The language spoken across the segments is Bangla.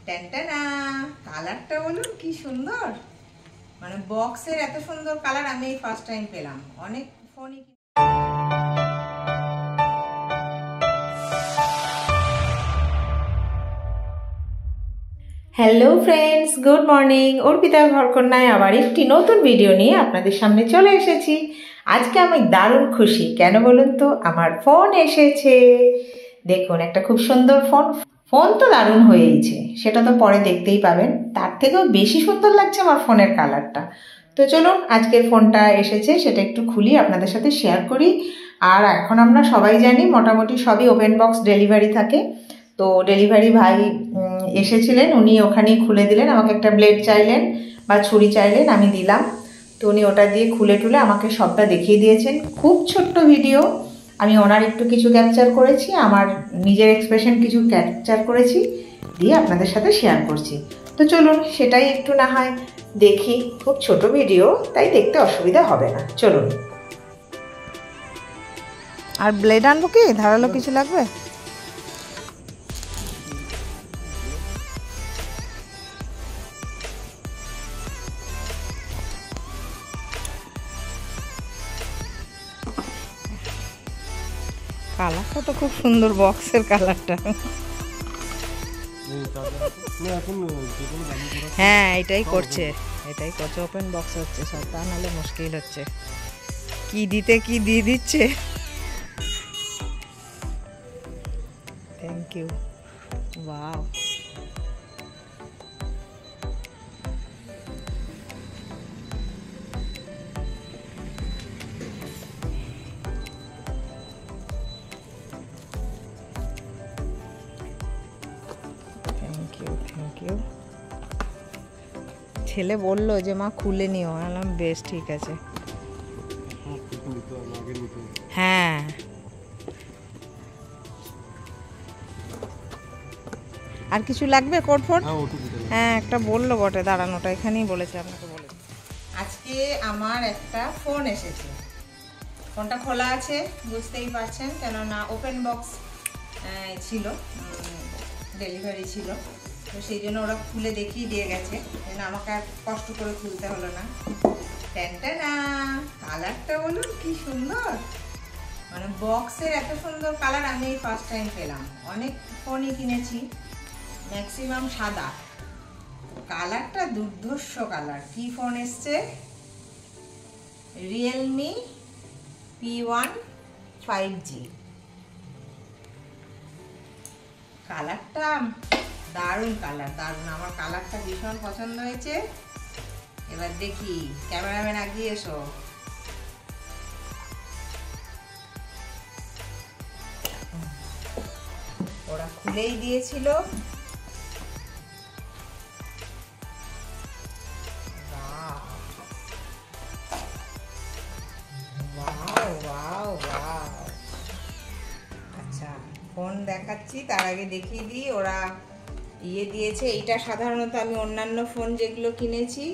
ট্যানটানা কালারটা বলুন কি সুন্দর, মানে বক্সের এত সুন্দর কালার আমি এই ফার্স্ট টাইম পেলাম। অনেক ফোনই হ্যালো ফ্রেন্ডস, গুড মর্নিং। অর্পিতার ঘরকন্যায় আবার একটি নতুন ভিডিও নিয়ে আপনাদের সামনে চলে এসেছি। আজকে আমি দারুণ খুশি, কেন বলুন তো? আমার ফোন এসেছে। দেখুন, একটা খুব সুন্দর ফোন। ফোন তো দারুণ হয়েইছে, সেটা তো পরে দেখতেই পাবেন। তার থেকেও বেশি সুন্দর লাগছে আমার ফোনের কালারটা। তো চলুন, আজকের ফোনটা এসেছে সেটা একটু খুলি, আপনাদের সাথে শেয়ার করি। আর এখন আমরা সবাই জানি মোটামুটি সবই ওপেন বক্স ডেলিভারি থাকে। তো ডেলিভারি ভাই এসেছিলেন, উনি ওখানেই খুলে দিলেন। আমাকে একটা ব্লেড চাইলেন বা ছুরি চাইলেন, আমি দিলাম। তো উনি ওটা দিয়ে খুলে টুলে আমাকে সবটা দেখিয়ে দিয়েছেন। খুব ছোট্ট ভিডিও, আমি ওনার একটু কিছু ক্যাপচার করেছি, আমার নিজের এক্সপ্রেশন কিছু ক্যাপচার করেছি, দিয়ে আপনাদের সাথে শেয়ার করছি। তো চলুন সেটাই একটু না হয় দেখি। খুব ছোট ভিডিও, তাই দেখতে অসুবিধা হবে না। চলুন। আর ব্লেড আনবো কি? ধারালো কিছু লাগবে? কালারটা তো খুব সুন্দর, বক্সের কালারটা। হ্যাঁ, এটাই করছে, ওপেন বক্স হচ্ছে সব, তা নাহলে মুশকিল হচ্ছে। কি দিতে কি দিয়ে দিচ্ছে। Thank you. Wow, thank you. ছেলে বললো যে মা খুলে নিও, বললাম বেশ ঠিক আছে। হ্যাঁ, আর কিছু লাগবে? Code phone? হ্যাঁ, একটা বললো বটে, দাঁড়ানোটা এখানেই বলেছে, আপনাকে বলে। আজকে আমার একটা ফোন এসেছে। ফোনটা খোলা আছে, বুঝতেই পারছেন, কেননা ওপেন বক্স ছিল, ডেলিভারি ছিল। তো সেই জন্য ওরা খুলে দেখিয়ে দিয়ে গেছে, আমাকে আর কষ্ট করে খুলতে হলো না। ট্যানটানা কালারটা বলুন কি সুন্দর, মানে বক্সের এত সুন্দর কালার আমি এই ফার্স্ট টাইম পেলাম। অনেক ফোনই কিনেছি, ম্যাক্সিমাম সাদা। কালারটা দুর্ধর্ষ কালার। কি ফোন এসছে? Realme P1 5G। কালারটা দারুণ কালার, দারুণ। আমার কালারটা ভীষণ পছন্দ হয়েছে। এবার দেখি, ক্যামেরাম্যান আগিয়ে এসো। ওরা খুলেই দিয়েছিল। আচ্ছা, ফোন দেখাচ্ছি, তার আগে দেখিয়ে দিই। ওরা দিয়েছে, এইটা সাধারণত আমি অন্যান্য ফোন যেগুলো কিনেছি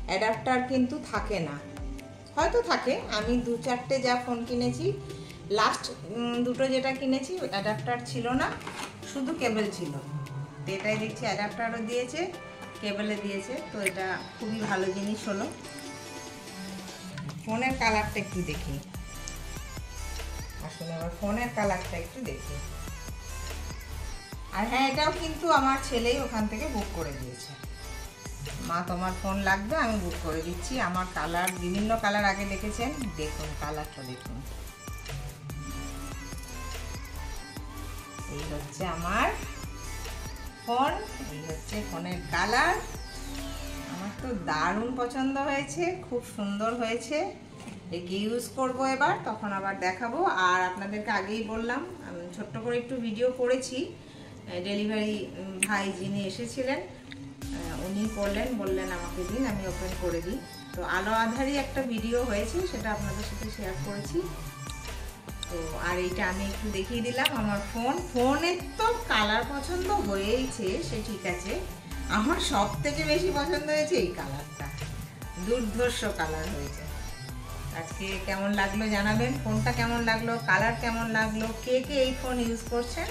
অ্যাডাপ্টার কিন্তু থাকে না, হয়তো থাকে। আমি 2-4টে যা ফোন কিনেছি, লাস্ট দুটো যেটা কিনেছি অ্যাডাপ্টার ছিল না, শুধু কেবল ছিল। তো এটাই দেখছি অ্যাডাপ্টারও দিয়েছে, কেবলে দিয়েছে। তো এটা খুবই ভালো জিনিস হলো। ফোনের কালারটা একটু দেখি, আসলে আবার ফোনের কালারটা একটু দেখি। আর হ্যাঁ, এটাও কিন্তু আমার ছেলেই ওখান থেকে বুক করে দিয়েছে। মা তোমার ফোন লাগবে, আমি বুক করে দিচ্ছি। আমার কালার, বিভিন্ন কালার আগে দেখেছেন, দেখুন কালারটা দেখুন। এই হচ্ছে আমার ফোন, এই হচ্ছে ফোনের কালার। আমার তো দারুণ পছন্দ হয়েছে, খুব সুন্দর হয়েছে। একে ইউজ করব এবার, তখন আবার দেখাবো। আর আপনাদেরকে আগেই বললাম, আমি ছোট্ট করে একটু ভিডিও করেছি। ডেলিভারি ভাই যিনি এসেছিলেন, উনি করলেন, বললেন আমাকে দিন, আমি ওপেন করে দিই। তো আলো আধারই একটা ভিডিও হয়েছে, সেটা আপনাদের সাথে শেয়ার করেছি। তো আর এইটা আমি একটু দেখিয়ে দিলাম আমার ফোনের তো কালার পছন্দ হয়েইছে, সে ঠিক আছে। আমার সব থেকে বেশি পছন্দ হয়েছে এই কালারটা, দুর্ধর্ষ কালার হয়েছে। আজকে কেমন লাগলো জানাবেন, ফোনটা কেমন লাগলো, কালার কেমন লাগলো, কে কে এই ফোন ইউজ করছেন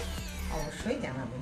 অবশ্যই জানাবেন।